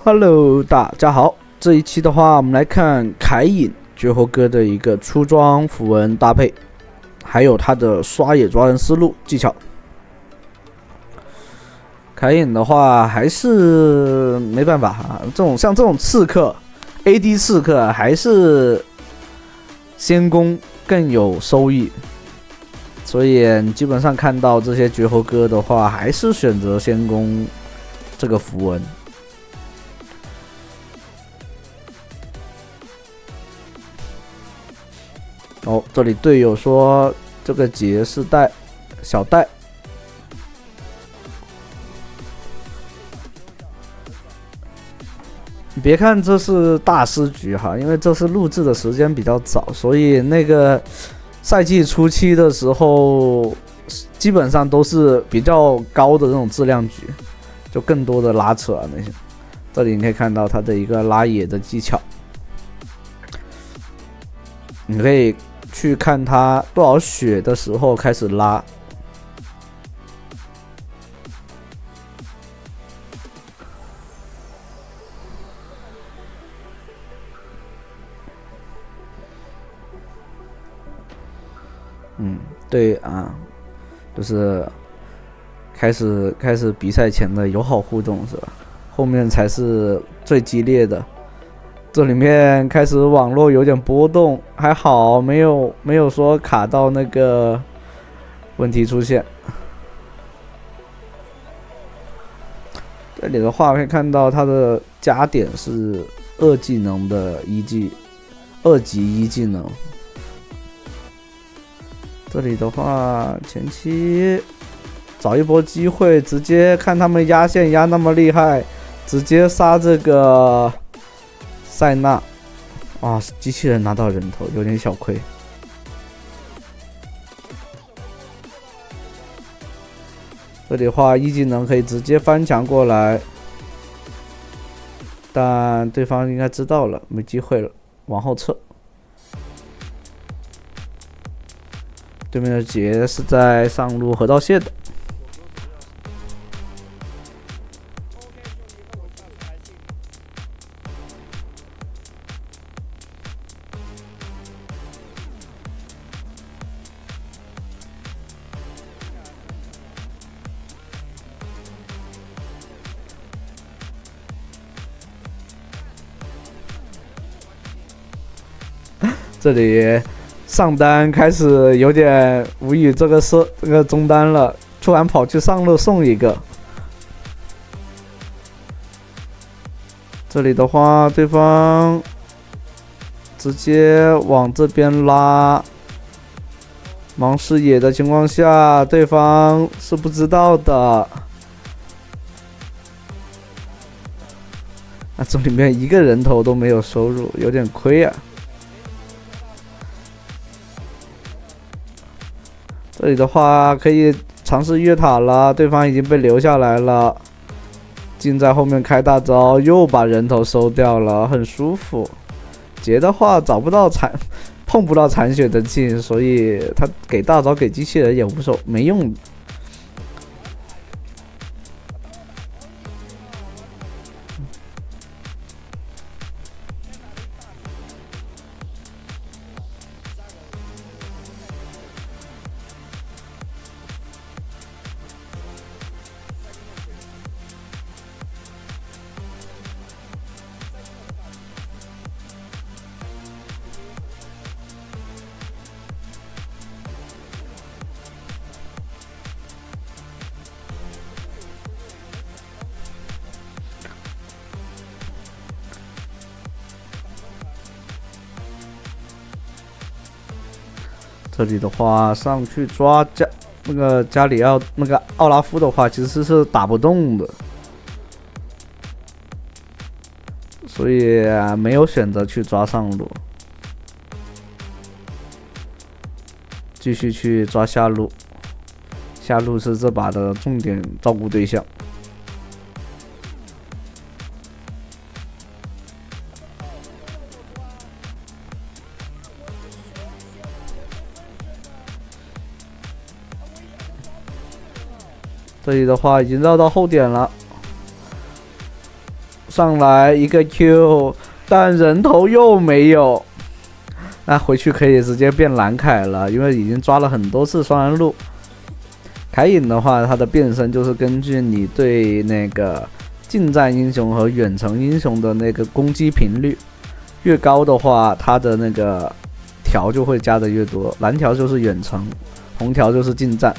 Hello，大家好。这一期的话，我们来看凯隐绝活哥的一个出装符文搭配，还有他的刷野抓人思路技巧。凯隐的话，还是没办法啊，像这种刺客 ，AD 刺客还是先攻更有收益。所以你基本上看到这些绝活哥的话，还是选择先攻这个符文。哦，这里队友说这个杰是带小带，你别看这是大师局哈，因为这是录制的时间比较早，所以那个赛季初期的时候，基本上都是比较高的那种质量局，就更多的拉扯啊那些。这里你可以看到他的一个拉野的技巧，你可以去看他多少血的时候开始拉。对啊，就是开始比赛前的友好互动是吧？后面才是最激烈的。这里面开始网络有点波动，还好没有说卡到那个问题出现。这里的话可以看到它的加点是2技能的2级1技能。这里的话前期找一波机会，直接看他们压线压那么厉害，直接杀这个塞纳啊！机器人拿到人头有点小亏。这里的话1技能可以直接翻墙过来，但对方应该知道了，没机会了，往后撤。对面的杰是在上路河道线的。这里上单开始有点无语，这个中单了，突然跑去上路送一个。这里的话，对方直接往这边拉，盲视野的情况下，对方是不知道的。那这里面一个人头都没有收入，有点亏啊。这里的话可以尝试越塔了，对方已经被留下来了，进在后面开大招，又把人头收掉了，很舒服。杰的话找不到碰不到残血的进，所以他给大招给机器人也没用。这里的话上去抓加里奥那个奥拉夫的话，其实是打不动的，所以没有选择去抓上路，继续去抓下路。下路是这把的重点照顾对象。这里的话已经绕到后点了，上来一个 Q， 但人头又没有。那回去可以直接变蓝凯了，因为已经抓了很多次双人路。凯隐的话，它的变身就是根据你对那个近战英雄和远程英雄的那个攻击频率越高的话，它的那个条就会加的越多。蓝条就是远程，红条就是近战。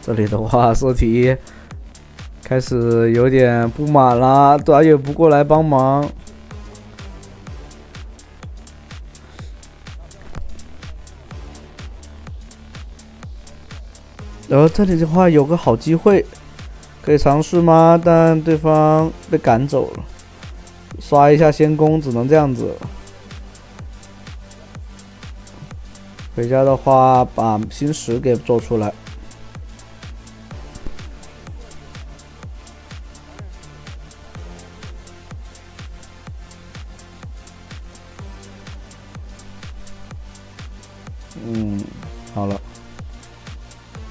这里的话，色提开始有点不满啦，打野不过来帮忙。然后这里的话有个好机会，可以尝试吗？但对方被赶走了，刷一下先攻，只能这样子。回家的话，把星石给做出来。好了，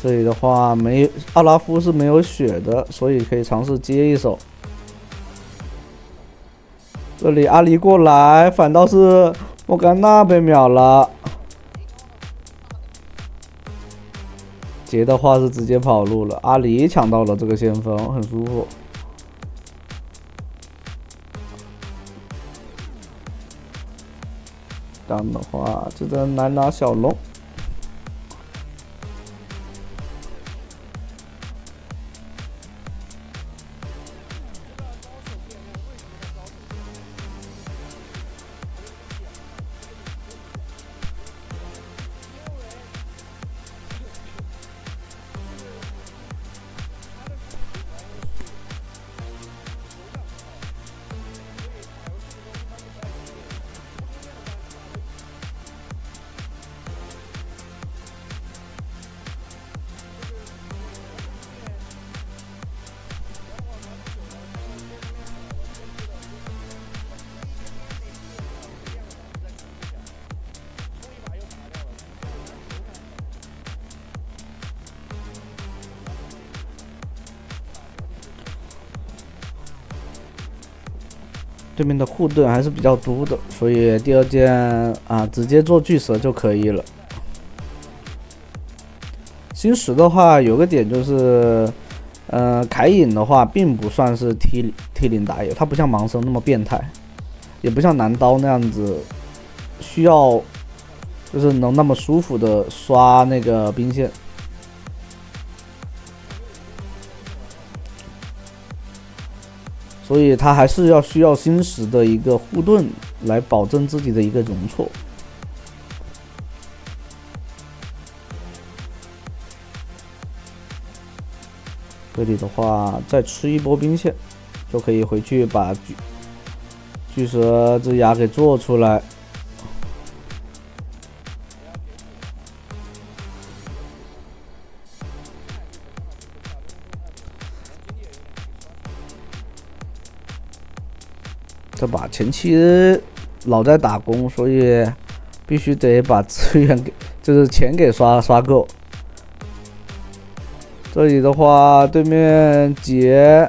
这里的话阿拉夫是没有血的，所以可以尝试接一手。这里阿离过来，反倒是莫甘娜被秒了。杰的话是直接跑路了，阿离抢到了这个先锋，很舒服。这样的话，只能来拿小龙。对面的护盾还是比较多的，所以第二件直接做巨蛇就可以了。星石的话有个点就是，凯隐的话并不算是 T 0打野，他不像盲僧那么变态，也不像男刀那样子需要就是能那么舒服的刷那个兵线。所以他还是需要星石的一个护盾来保证自己的一个容错。这里的话，再吃一波兵线，就可以回去把巨蛇之牙给做出来。这把前期老在打工，所以必须得把资源就是钱给刷够。这里的话，对面杰，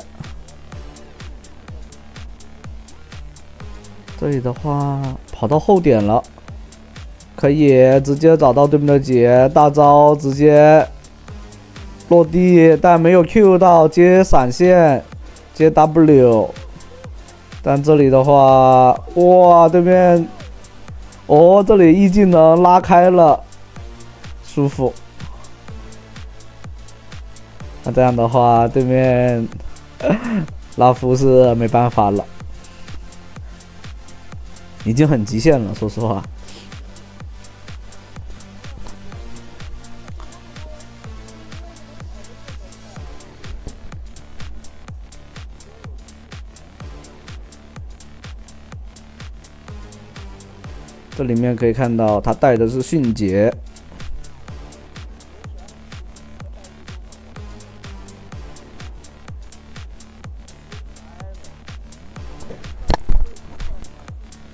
这里的话跑到后点了，可以直接找到对面的杰，大招直接落地，但没有 Q 到，接闪现，接 W。但这里的话，哇，对面，这里 E 技能拉开了，舒服。那这样的话，对面拉夫是没办法了，已经很极限了，说实话。这里面可以看到，他带的是迅捷。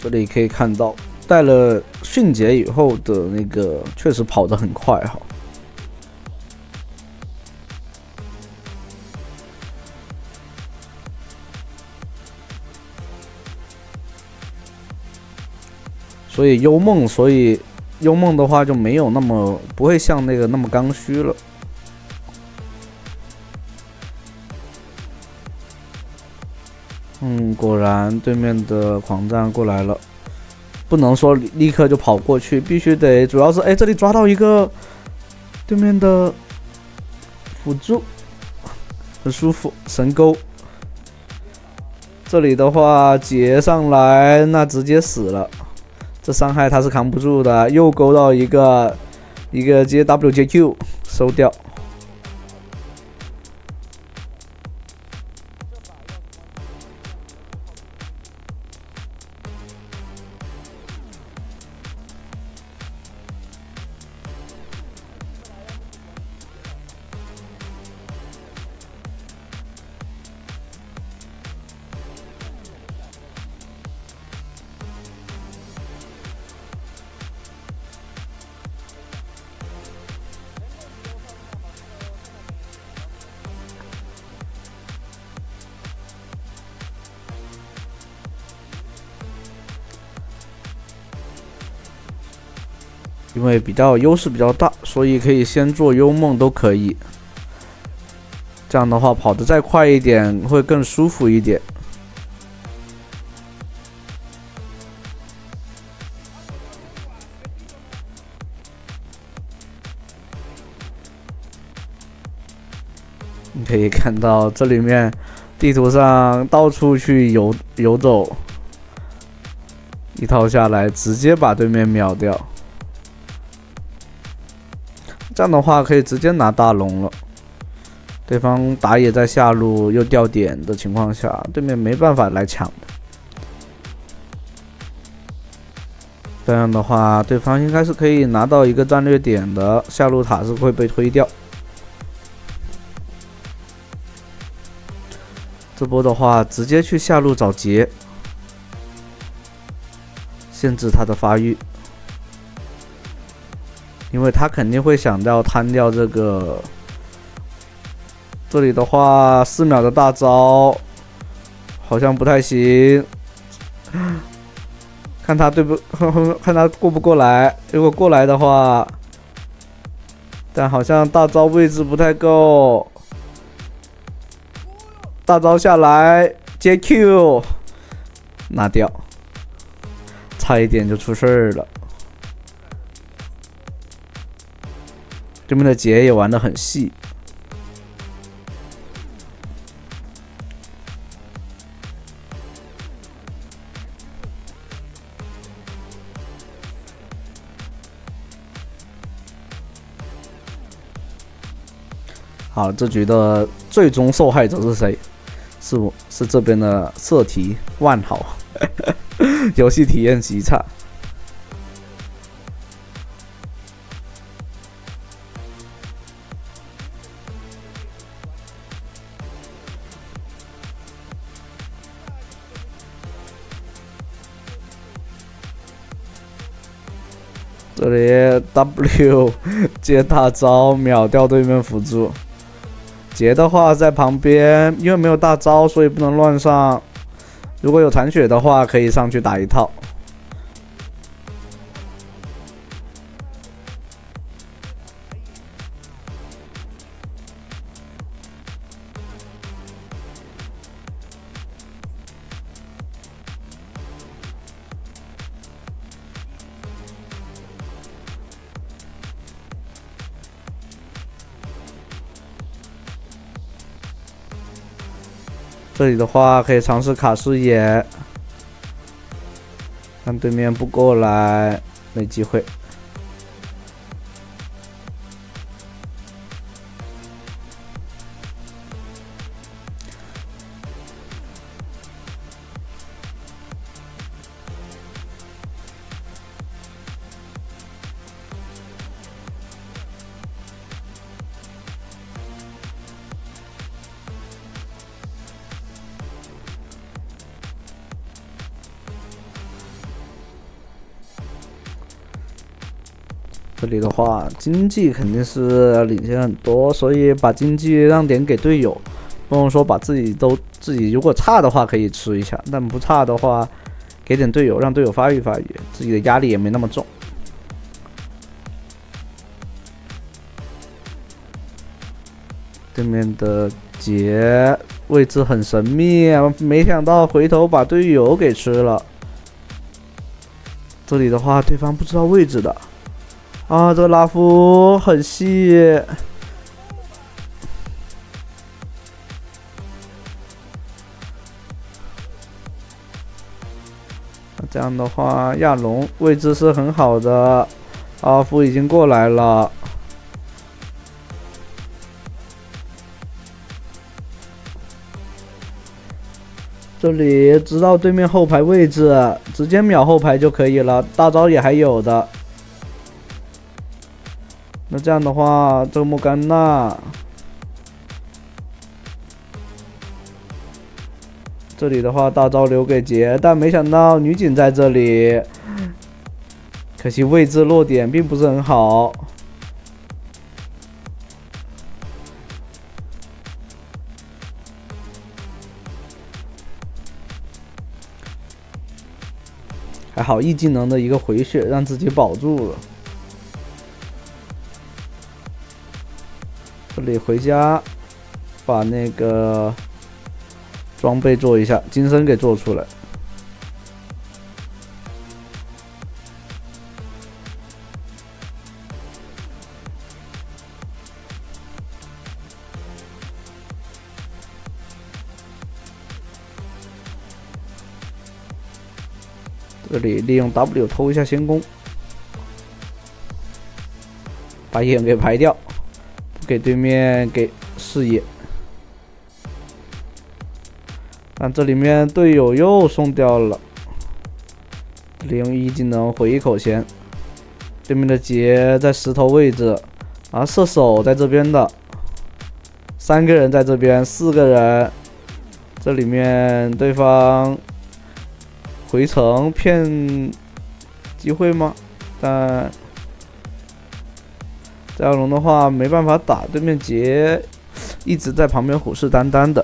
这里可以看到带了迅捷以后的那个确实跑得很快哈。所以幽梦的话就没有那么不会像那个那么刚需了。果然对面的狂战过来了，不能说立刻就跑过去，必须得主要是这里抓到一个对面的辅助，很舒服，神钩。这里的话截上来，那直接死了。这伤害他是扛不住的，又勾到一个接 W 接 Q 收掉。因为优势比较大，所以可以先做幽梦都可以。这样的话跑得再快一点会更舒服一点。你可以看到这里面地图上到处去游走，一套下来直接把对面秒掉。这样的话可以直接拿大龙了。对方打野在下路又掉点的情况下，对面没办法来抢的。这样的话，对方应该是可以拿到一个战略点的，下路塔是会被推掉。这波的话，直接去下路找劫，限制他的发育。因为他肯定会想要摊掉这个，这里的话4秒的大招好像不太行，看他看他过不过来。如果过来的话，但好像大招位置不太够，大招下来接 Q 拿掉，差一点就出事儿了。对面的劫也玩得很细，好，这局的最终受害者是谁？是这边的色题万豪，游戏体验极差。这里 W 接大招秒掉对面辅助，杰的话在旁边，因为没有大招，所以不能乱上。如果有残血的话，可以上去打一套。这里的话可以尝试卡视野，看对面不过来，没机会。这里的话，经济肯定是领先很多，所以把经济让点给队友，不用说把自己如果差的话可以吃一下，但不差的话，给点队友，让队友发育发育，自己的压力也没那么重。对面的杰位置很神秘，没想到回头把队友给吃了。这里的话，对方不知道位置的。啊，这个拉夫很细。这样的话，亚龙位置是很好的，拉夫已经过来了。这里知道对面后排位置，直接秒后排就可以了，大招也还有的。那这样的话，这个莫甘娜，这里的话大招留给杰，但没想到女警在这里，可惜位置落点并不是很好。还好 E 技能的一个回血，让自己保住了。这里回家，把那个装备做一下，金身给做出来。这里利用 W 偷一下先攻，把野给排掉。给对面给视野，但这里面队友又送掉了。利用一技能回一口先，对面的杰在石头位置，啊，射手在这边的，3个人在这边，4个人，这里面对方回城骗机会吗？但亚龙的话没办法打，对面杰一直在旁边虎视眈眈的。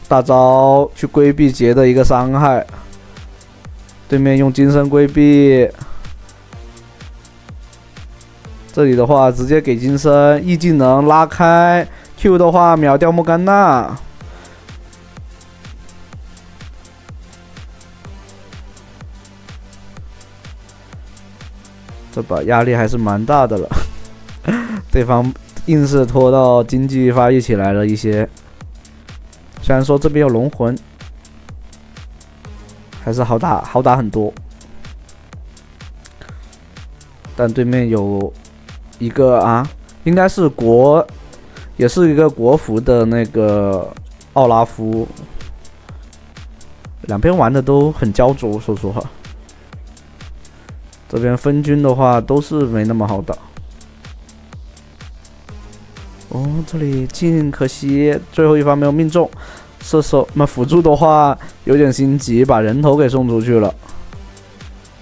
大招去规避杰的一个伤害，对面用金身规避。这里的话直接给金身，E技能拉开 ，Q 的话秒掉莫甘娜。这把压力还是蛮大的了，对方硬是拖到经济发育起来了一些。虽然说这边有龙魂，还是好打很多，但对面有一个应该是也是一个国服的那个奥拉夫，两边玩的都很焦灼，说实话。这边分军的话都是没那么好打。哦，这里进可惜最后一发没有命中，射手那辅助的话有点心急，把人头给送出去了。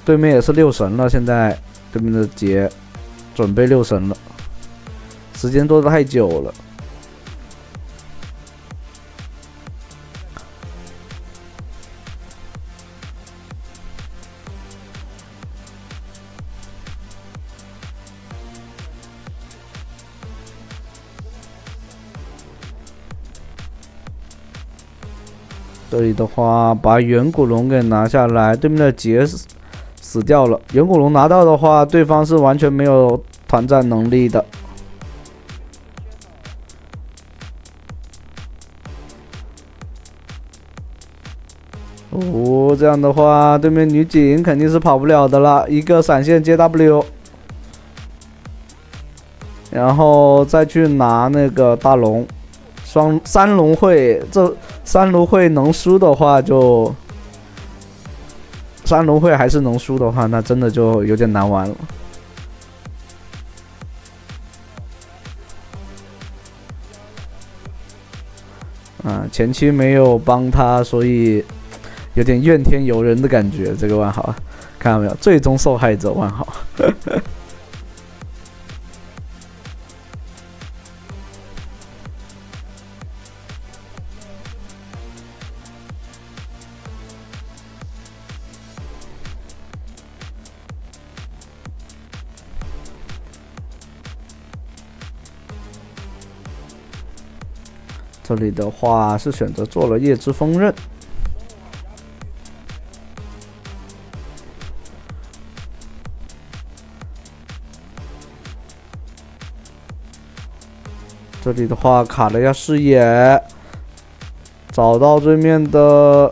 对面也是6神了，现在对面的杰准备6神了，时间拖得太久了。这里的话，把远古龙给拿下来，对面的杰死掉了。远古龙拿到的话，对方是完全没有团战能力的。哦，这样的话，对面女警肯定是跑不了的了，一个闪现接 W， 然后再去拿那个大龙。三龙会，这3龙会能输的话就3龙会还是能输的话，那真的就有点难玩了。前期没有帮他，所以有点怨天尤人的感觉。这个万豪，看到没有？最终受害者万豪。这里的话是选择做了夜之锋刃，这里的话卡了一下视野，找到对面的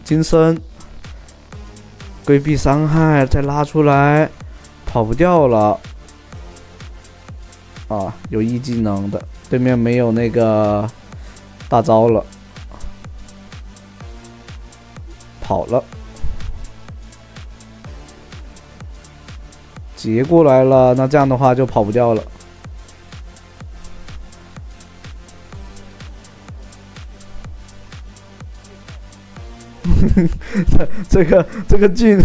金身，规避伤害，再拉出来，跑不掉了。有一技能的，对面没有那个大招了，跑了，截过来了，那这样的话就跑不掉了。这个俊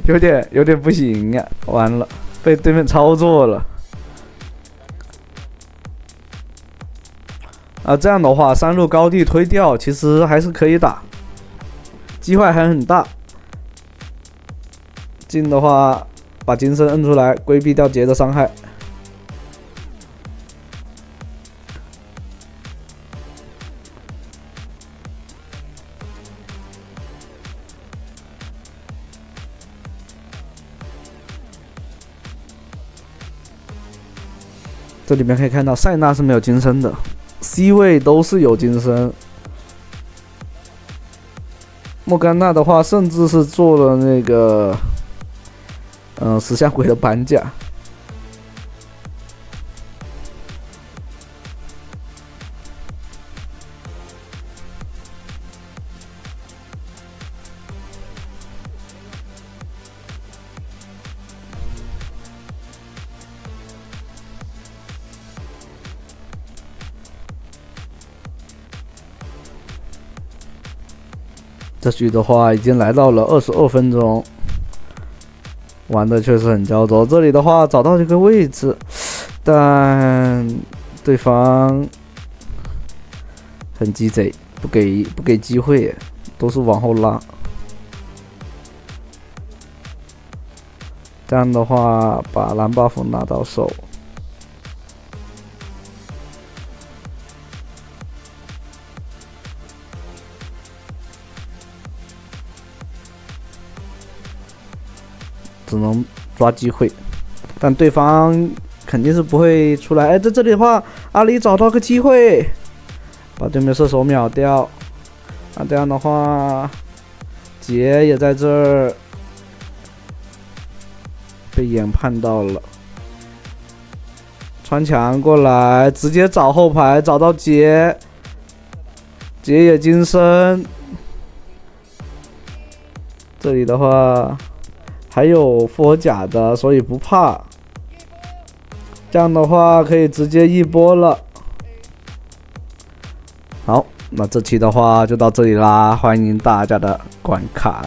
有点不行呀，完了，被对面操作了。这样的话3路高地推掉，其实还是可以打，机会还很大。进的话，把金身摁出来，规避掉杰的伤害。这里面可以看到塞纳是没有金身的 ，C 位都是有金身。莫甘娜的话，甚至是做了那个石像鬼的板甲。这局的话已经来到了22分钟，玩的确实很焦灼。这里的话找到这个位置，但对方很鸡贼，不给机会，都是往后拉。这样的话把蓝 buff 拿到手。只能抓机会，但对方肯定是不会出来。在这里的话，阿里找到个机会，把对面射手秒掉。这样的话，杰也在这儿被研判到了，穿墙过来，直接找后排，找到杰，杰也金身。这里的话。还有复活甲的，所以不怕。这样的话可以直接一波了。好，那这期的话就到这里啦，欢迎大家的观看。